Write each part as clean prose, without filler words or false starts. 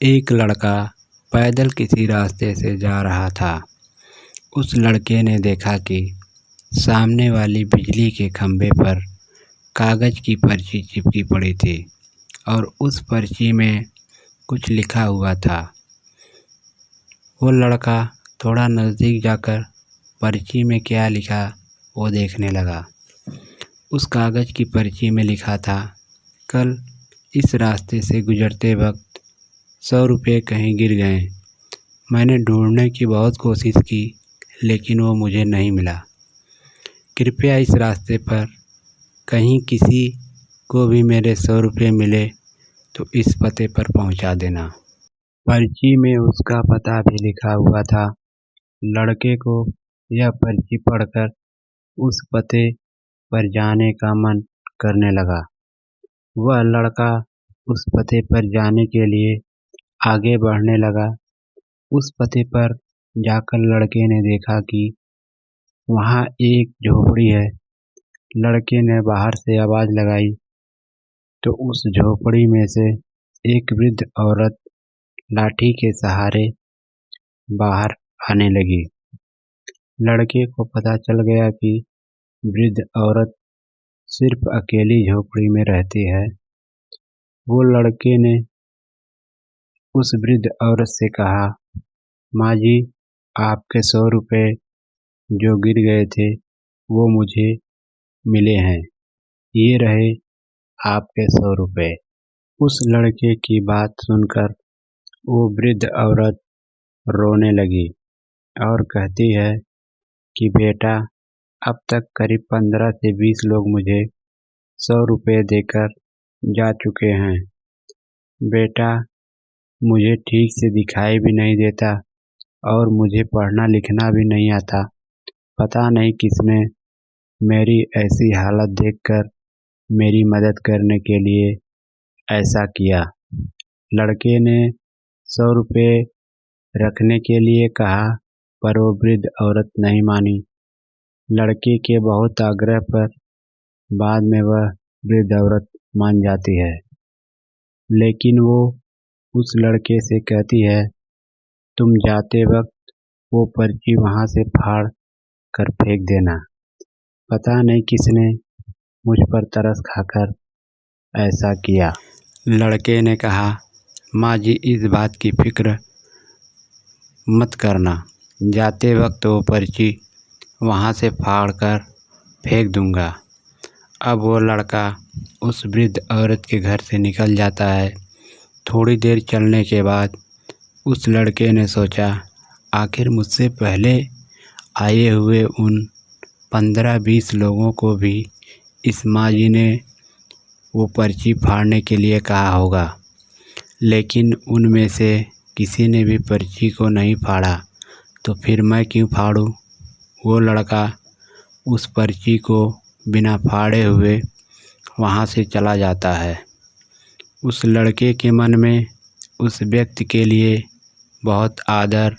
एक लड़का पैदल किसी रास्ते से जा रहा था। उस लड़के ने देखा कि सामने वाली बिजली के खंभे पर कागज़ की पर्ची चिपकी पड़ी थी और उस पर्ची में कुछ लिखा हुआ था। वो लड़का थोड़ा नज़दीक जाकर पर्ची में क्या लिखा वो देखने लगा। उस कागज़ की पर्ची में लिखा था, कल इस रास्ते से गुजरते वक्त 100 रुपये कहीं गिर गए। मैंने ढूंढने की बहुत कोशिश की लेकिन वो मुझे नहीं मिला। कृपया इस रास्ते पर कहीं किसी को भी मेरे 100 रुपये मिले तो इस पते पर पहुंचा देना। पर्ची में उसका पता भी लिखा हुआ था। लड़के को यह पर्ची पढ़कर उस पते पर जाने का मन करने लगा। वह लड़का उस पते पर जाने के लिए आगे बढ़ने लगा। उस पते पर जाकर लड़के ने देखा कि वहाँ एक झोपड़ी है। लड़के ने बाहर से आवाज़ लगाई तो उस झोपड़ी में से एक वृद्ध औरत लाठी के सहारे बाहर आने लगी। लड़के को पता चल गया कि वृद्ध औरत सिर्फ अकेली झोपड़ी में रहती है। वो लड़के ने उस वृद्ध औरत से कहा, माँ जी, आपके 100 रुपये जो गिर गए थे वो मुझे मिले हैं। ये रहे आपके 100 रुपये। उस लड़के की बात सुनकर वो वृद्ध औरत रोने लगी और कहती है कि बेटा, अब तक करीब 15 से 20 लोग मुझे 100 रुपये देकर जा चुके हैं। बेटा, मुझे ठीक से दिखाई भी नहीं देता और मुझे पढ़ना लिखना भी नहीं आता। पता नहीं किसने मेरी ऐसी हालत देखकर मेरी मदद करने के लिए ऐसा किया। लड़के ने 100 रुपये रखने के लिए कहा पर वो वृद्ध औरत नहीं मानी। लड़के के बहुत आग्रह पर बाद में वह वृद्ध औरत मान जाती है, लेकिन वो उस लड़के से कहती है, तुम जाते वक्त वो पर्ची वहाँ से फाड़ कर फेंक देना। पता नहीं किसने मुझ पर तरस खाकर ऐसा किया। लड़के ने कहा, माँ जी, इस बात की फिक्र मत करना। जाते वक्त वो पर्ची वहाँ से फाड़ कर फेंक दूंगा। अब वो लड़का उस वृद्ध औरत के घर से निकल जाता है। थोड़ी देर चलने के बाद उस लड़के ने सोचा, आखिर मुझसे पहले आए हुए उन 15-20 लोगों को भी इस माँ जी ने वो पर्ची फाड़ने के लिए कहा होगा, लेकिन उनमें से किसी ने भी पर्ची को नहीं फाड़ा, तो फिर मैं क्यों फाड़ूं? वो लड़का उस पर्ची को बिना फाड़े हुए वहाँ से चला जाता है। उस लड़के के मन में उस व्यक्ति के लिए बहुत आदर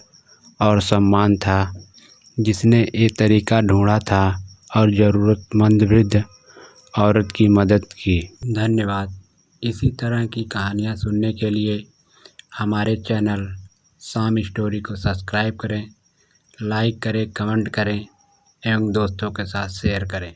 और सम्मान था जिसने ये तरीका ढूंढा था और ज़रूरतमंद वृद्ध औरत की मदद की। धन्यवाद। इसी तरह की कहानियाँ सुनने के लिए हमारे चैनल शाम स्टोरी को सब्सक्राइब करें, लाइक करें, कमेंट करें एवं दोस्तों के साथ शेयर करें।